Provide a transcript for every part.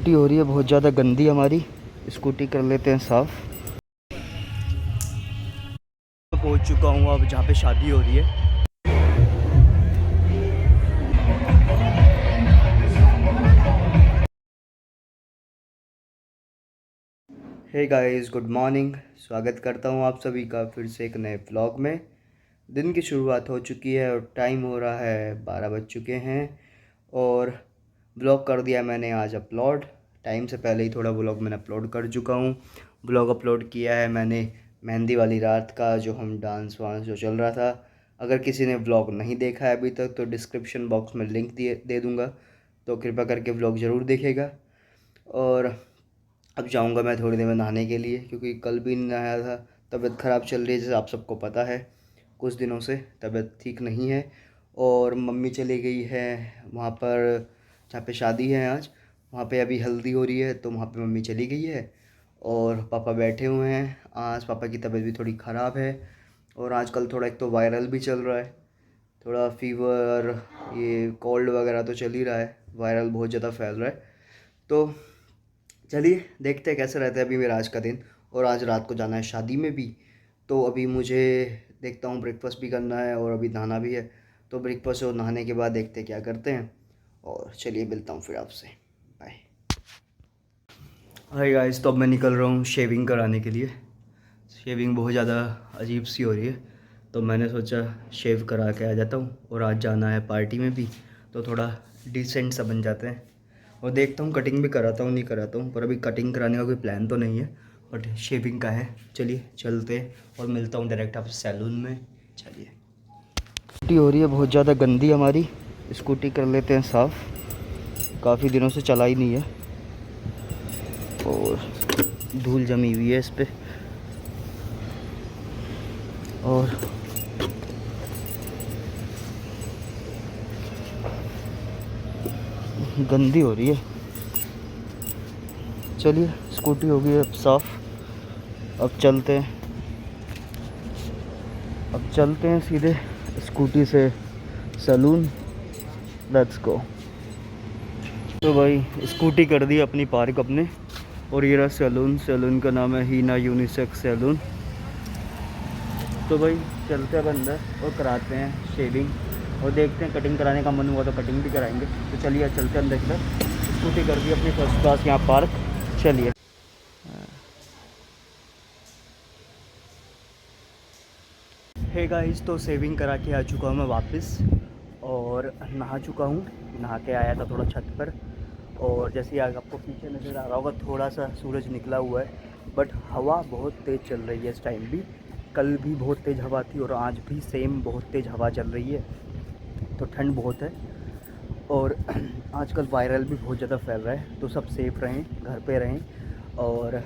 Scooty हो रही है बहुत ज़्यादा गंदी हमारी। स्कूटी कर लेते हैं साफ़। पहुंच चुका हूँ अब जहाँ पे शादी हो रही है। Hey guys, good morning. स्वागत करता हूँ आप सभी का फिर से एक नए व्लॉग में। दिन की शुरुआत हो चुकी है और टाइम हो रहा है 12 बज चुके हैं। और व्लॉग कर दिया मैंने आज अपलोड। टाइम से पहले ही थोड़ा व्लॉग मैंने अपलोड कर चुका हूँ। व्लॉग अपलोड किया है मैंने मेहंदी वाली रात का, जो हम डांस वांस जो चल रहा था। अगर किसी ने व्लॉग नहीं देखा है अभी तक तो डिस्क्रिप्शन बॉक्स में लिंक दे दूँगा, तो कृपया करके व्लॉग ज़रूर देखेगा। और अब जाऊंगा मैं थोड़ी देर में नहाने के लिए, क्योंकि कल भी नहीं नहाया था। तबीयत ख़राब चल रही है, जैसे आप सबको पता है। कुछ दिनों से तबीयत ठीक नहीं है। और मम्मी चली गई है वहाँ पर जहाँ पे शादी है आज। वहाँ पे अभी हल्दी हो रही है, तो वहाँ पे मम्मी चली गई है और पापा बैठे हुए हैं। आज पापा की तबीयत भी थोड़ी ख़राब है। और आजकल थोड़ा एक तो वायरल भी चल रहा है, थोड़ा फीवर, ये कोल्ड वगैरह तो चल ही रहा है। वायरल बहुत ज़्यादा फैल रहा है। तो चलिए देखते हैं कैसे रहता है अभी मेरा आज का दिन। और आज रात को जाना है शादी में भी, तो अभी मुझे देखता हूँ ब्रेकफास्ट भी करना है और अभी नहाना भी है। तो ब्रेकफास्ट और नहाने के बाद देखते हैं क्या करते हैं। और चलिए मिलता हूँ फिर आपसे। बाय। हाय गाइस, तो अब मैं निकल रहा हूँ शेविंग कराने के लिए। शेविंग बहुत ज़्यादा अजीब सी हो रही है, तो मैंने सोचा शेव करा के आ जाता हूँ। और आज जाना है पार्टी में भी, तो थोड़ा डिसेंट सा बन जाते हैं। और देखता हूँ कटिंग भी कराता हूँ नहीं कराता हूँ, पर अभी कटिंग कराने का कोई प्लान तो नहीं है, बट शेविंग का है। चलिए चलते और मिलता हूँ डायरेक्ट आपसे सैलून में। चलिए। स्कूटी हो रही है बहुत ज़्यादा गंदी हमारी। स्कूटी कर लेते हैं साफ़, काफ़ी दिनों से चला ही नहीं है और धूल जमी हुई है इस पर। और गंदी हो रही है। चलिए स्कूटी हो गई अब साफ़। अब चलते हैं सीधे स्कूटी से सैलून। Let's go. तो भाई स्कूटी कर दी अपनी पार्क अपने, और ये रहा सैलून। सैलून का नाम है हीना यूनिसेक्स सैलून। तो भाई चलते हैं अब अंदर और कराते हैं शेविंग, और देखते हैं कटिंग कराने का मन हुआ तो कटिंग भी कराएंगे। तो चलिए चलते हैं अंदर की तरफ। स्कूटी कर दी अपनी फर्स्ट क्लास यहाँ पार्क। चलिए। हे गाइस, तो शेविंग करा के आ चुका हूँ मैं वापस, और नहा चुका हूँ। नहा के आया था थोड़ा छत पर। और जैसे आगे आपको पीछे नज़र आ रहा होगा, थोड़ा सा सूरज निकला हुआ है, बट हवा बहुत तेज़ चल रही है इस टाइम भी। कल भी बहुत तेज़ हवा थी और आज भी सेम बहुत तेज़ हवा चल रही है। तो ठंड बहुत है। और आजकल वायरल भी बहुत ज़्यादा फैल रहा है, तो सब सेफ़ रहें, घर पे रहें। और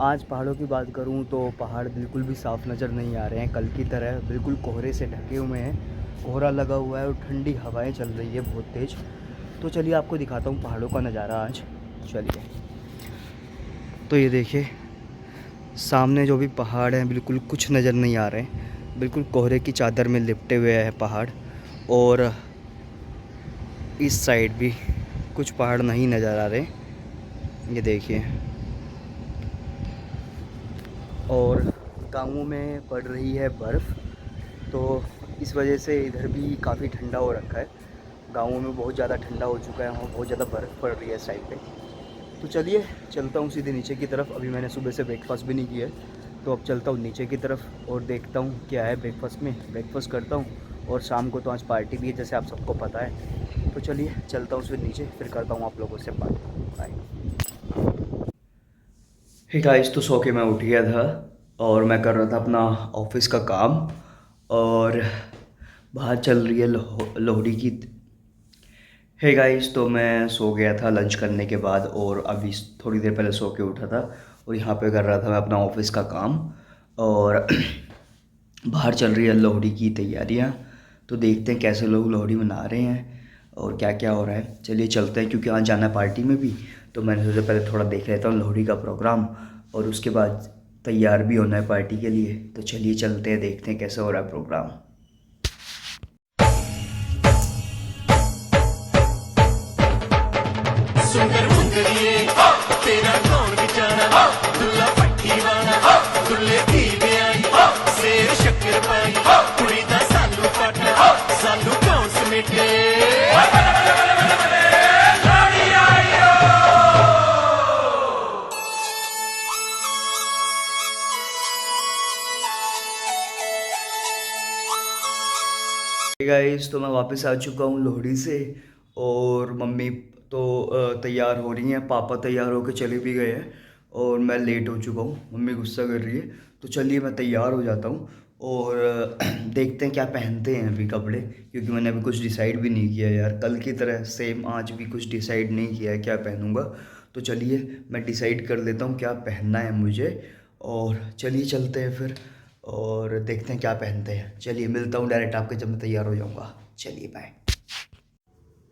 आज पहाड़ों की बात करूं तो पहाड़ बिल्कुल भी साफ़ नज़र नहीं आ रहे हैं कल की तरह, बिल्कुल कोहरे से ढके हुए हैं। कोहरा लगा हुआ है और ठंडी हवाएं चल रही है बहुत तेज़। तो चलिए आपको दिखाता हूं पहाड़ों का नज़ारा आज। चलिए। तो ये देखिए सामने जो भी पहाड़ हैं बिल्कुल कुछ नज़र नहीं आ रहे हैं, बिल्कुल कोहरे की चादर में लिपटे हुए हैं पहाड़। और इस साइड भी कुछ पहाड़ नहीं नज़र आ रहे, ये देखिए। और गाँवों में पड़ रही है बर्फ़, तो इस वजह से इधर भी काफ़ी ठंडा हो रखा है। गाँवों में बहुत ज़्यादा ठंडा हो चुका है, वहाँ बहुत ज़्यादा बर्फ़ पड़ रही है इस साइड पे। तो चलिए चलता हूँ सीधे नीचे की तरफ। अभी मैंने सुबह से ब्रेकफास्ट भी नहीं किया है, तो अब चलता हूँ नीचे की तरफ और देखता हूँ क्या है ब्रेकफास्ट में। ब्रेकफास्ट करता हूँ, और शाम को तो आज पार्टी भी है जैसे आप सबको पता है। तो चलिए चलता हूँ फिर नीचे, फिर करता हूँ आप लोगों से बात। बाय। हे गाइस, तो सो के मैं उठ गया था और मैं कर रहा था अपना ऑफिस का काम। और बाहर चल रही है लोहड़ी की। हे गाइस, तो मैं सो गया था लंच करने के बाद, और अभी थोड़ी देर पहले सो के उठा था। और यहाँ पे कर रहा था मैं अपना ऑफिस का काम। और बाहर चल रही है लोहड़ी की तैयारियाँ। तो देखते हैं कैसे लोग लोहड़ी मना रहे हैं और क्या क्या हो रहा है। चलिए चलते हैं, क्योंकि आज जाना है पार्टी में भी। तो मैंने सोचा पहले थोड़ा देख लेता हूँ लोहड़ी का प्रोग्राम, और उसके बाद तैयार भी होना है पार्टी के लिए। तो चलिए चलते हैं, देखते हैं कैसे हो रहा है प्रोग्राम। सुंदर मुंदरिए गाइस, तो मैं वापस आ चुका हूँ लोहड़ी से। और मम्मी तो तैयार हो रही हैं, पापा तैयार होकर चले भी गए हैं और मैं लेट हो चुका हूँ। मम्मी गुस्सा कर रही है, तो चलिए मैं तैयार हो जाता हूँ और देखते हैं क्या पहनते हैं अभी कपड़े, क्योंकि मैंने अभी कुछ डिसाइड भी नहीं किया यार। कल की तरह सेम आज भी कुछ डिसाइड नहीं किया है क्या पहनूंगा। तो चलिए मैं डिसाइड कर लेता हूँ क्या पहनना है मुझे, और चलिए चलते हैं फिर और देखते हैं क्या पहनते हैं। चलिए मिलता हूँ डायरेक्ट आपके जब मैं तैयार हो जाऊँगा। चलिए बाय।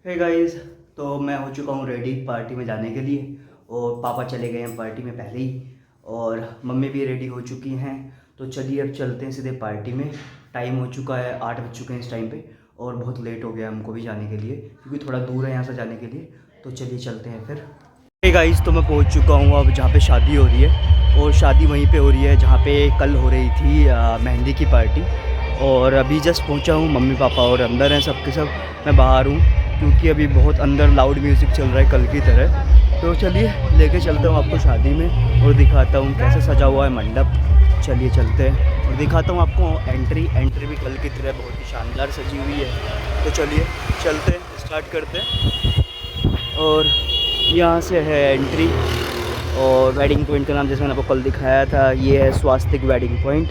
हे गाइस, तो मैं हो चुका हूँ रेडी पार्टी में जाने के लिए, और पापा चले गए हैं पार्टी में पहले ही, और मम्मी भी रेडी हो चुकी हैं। तो चलिए अब चलते हैं सीधे पार्टी में। टाइम हो चुका है 8 बज चुके हैं इस टाइम पे, और बहुत लेट हो गया हमको भी जाने के लिए, क्योंकि थोड़ा दूर है यहाँ से जाने के लिए। तो चलिए चलते हैं फिर। हे गाइस, तो मैं पहुँच चुका हूँ अब जहाँ पे शादी हो रही है, और शादी वहीं पे हो रही है जहाँ पे कल हो रही थी मेहंदी की पार्टी। और अभी जस्ट पहुँचा हूँ, मम्मी पापा और अंदर हैं सबके सब, मैं बाहर हूँ क्योंकि अभी बहुत अंदर लाउड म्यूज़िक चल रहा है कल की तरह। तो चलिए लेके चलता हूँ आपको शादी में और दिखाता हूँ कैसे सजा हुआ है मंडप। चलिए चलते हैं और दिखाता हूँ आपको एंट्री भी कल की तरह बहुत ही शानदार सजी हुई है। तो चलिए चलते हैं, स्टार्ट करते हैं। और यहाँ से है एंट्री, और वेडिंग पॉइंट का नाम जैसे मैंने आपको कल दिखाया था, ये है Swastik wedding point.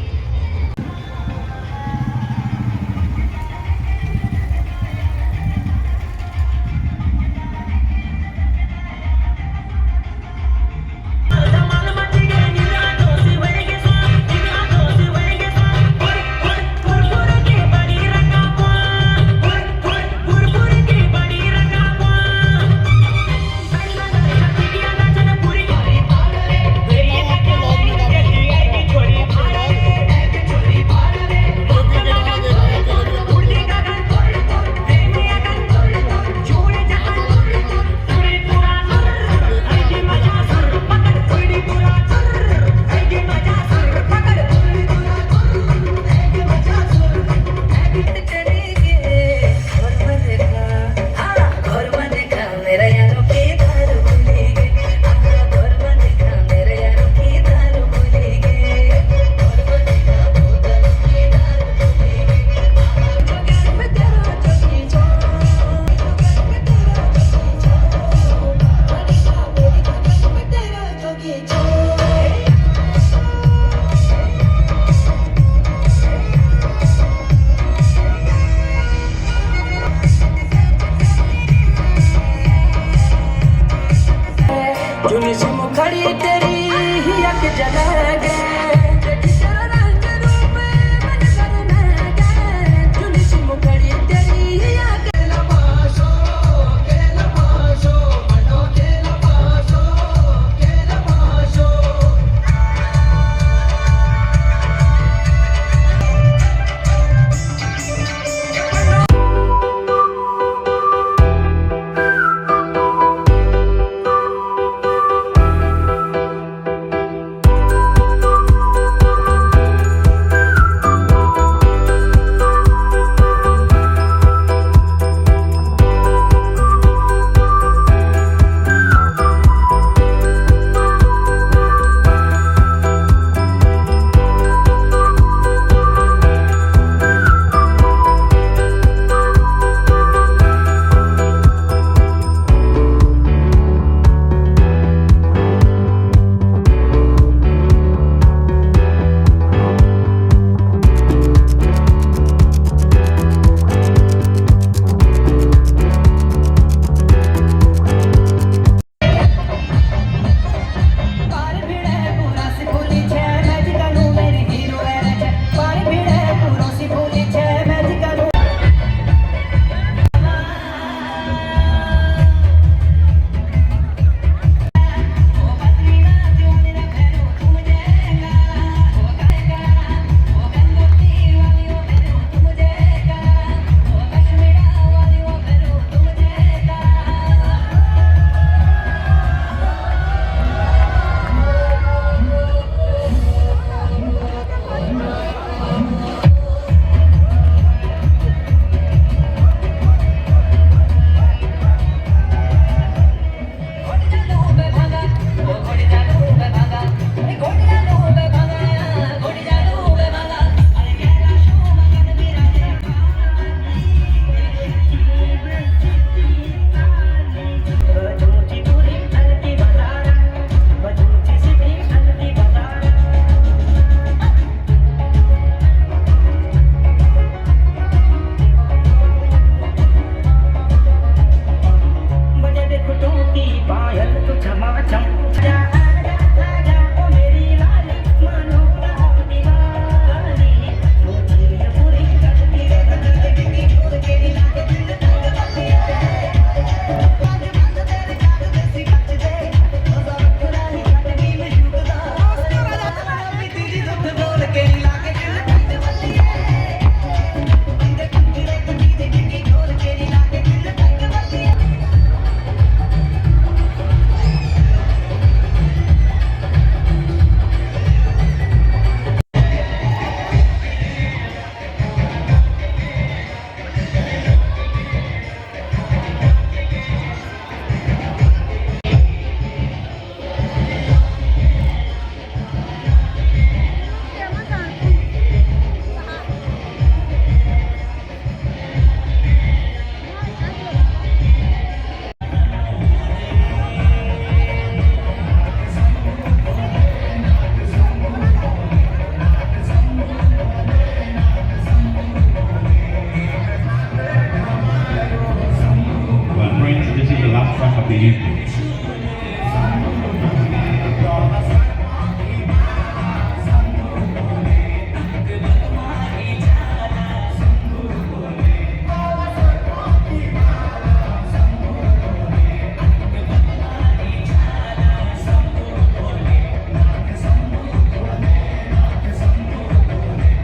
of the evening.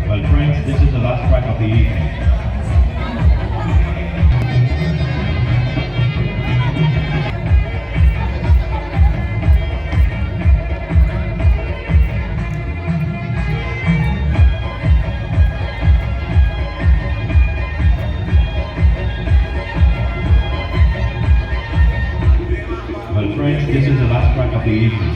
Well, friends, this is the last track of the evening. Well, friends, this is the last track of the evening.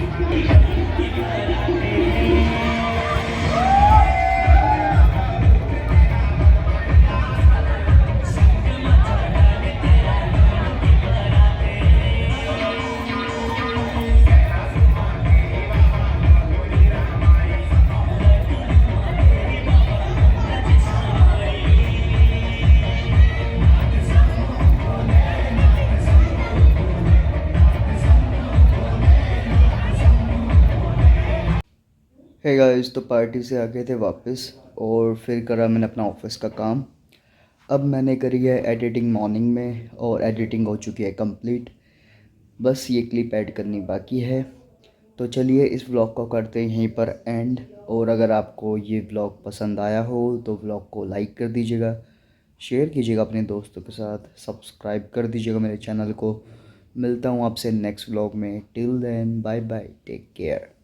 Hey guys, तो पार्टी से आ गए थे वापस और फिर करा मैंने अपना ऑफिस का काम। अब मैंने करी है एडिटिंग मॉर्निंग में और एडिटिंग हो चुकी है कंप्लीट। बस ये क्लिप ऐड करनी बाकी है। तो चलिए इस व्लॉग को करते हैं यहीं पर एंड। और अगर आपको ये व्लॉग पसंद आया हो तो व्लॉग को लाइक कर दीजिएगा, शेयर कीजिएगा अपने दोस्तों के साथ, सब्सक्राइब कर दीजिएगा मेरे चैनल को। मिलता हूँ आपसे नेक्स्ट व्लॉग में। Till then bye bye, take care.